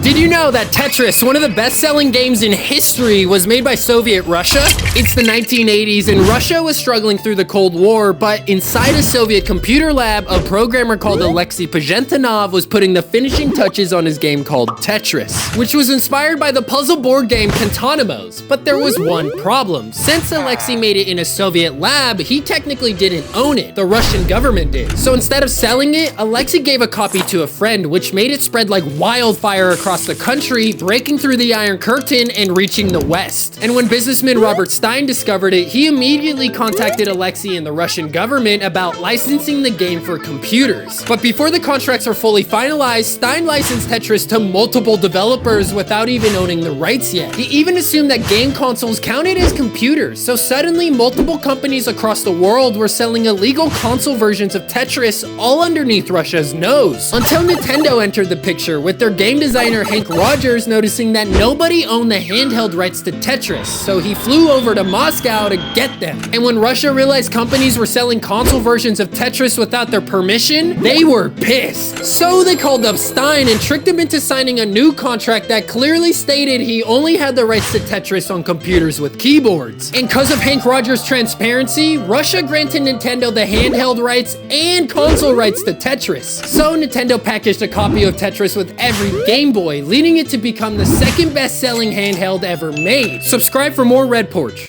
Did you know that Tetris, one of the best-selling games in history, was made by Soviet Russia? It's the 1980s and Russia was struggling through the Cold War, but inside a Soviet computer lab, a programmer called Alexei Pajitnov was putting the finishing touches on his game called Tetris, which was inspired by the puzzle board game Kantonimos. But there was one problem. Since Alexei made it in a Soviet lab, he technically didn't own it. The Russian government did. So instead of selling it, Alexei gave a copy to a friend, which made it spread like wildfire across the country, breaking through the Iron Curtain and reaching the West. And when businessman Robert Stein discovered it, he immediately contacted Alexei and the Russian government about licensing the game for computers. But before the contracts were fully finalized, Stein licensed Tetris to multiple developers without even owning the rights yet. He even assumed that game consoles counted as computers, so suddenly multiple companies across the world were selling illegal console versions of Tetris all underneath Russia's nose. Until Nintendo entered the picture, with their game designer Hank Rogers noticing that nobody owned the handheld rights to Tetris, so he flew over to Moscow to get them. And when Russia realized companies were selling console versions of Tetris without their permission, they were pissed. So they called up Stein and tricked him into signing a new contract that clearly stated he only had the rights to Tetris on computers with keyboards. And because of Hank Rogers' transparency, Russia granted Nintendo the handheld rights and console rights to Tetris. So Nintendo packaged a copy of Tetris with every Game Boy, leading it to become the second best-selling handheld ever made. Subscribe for more Red Porch.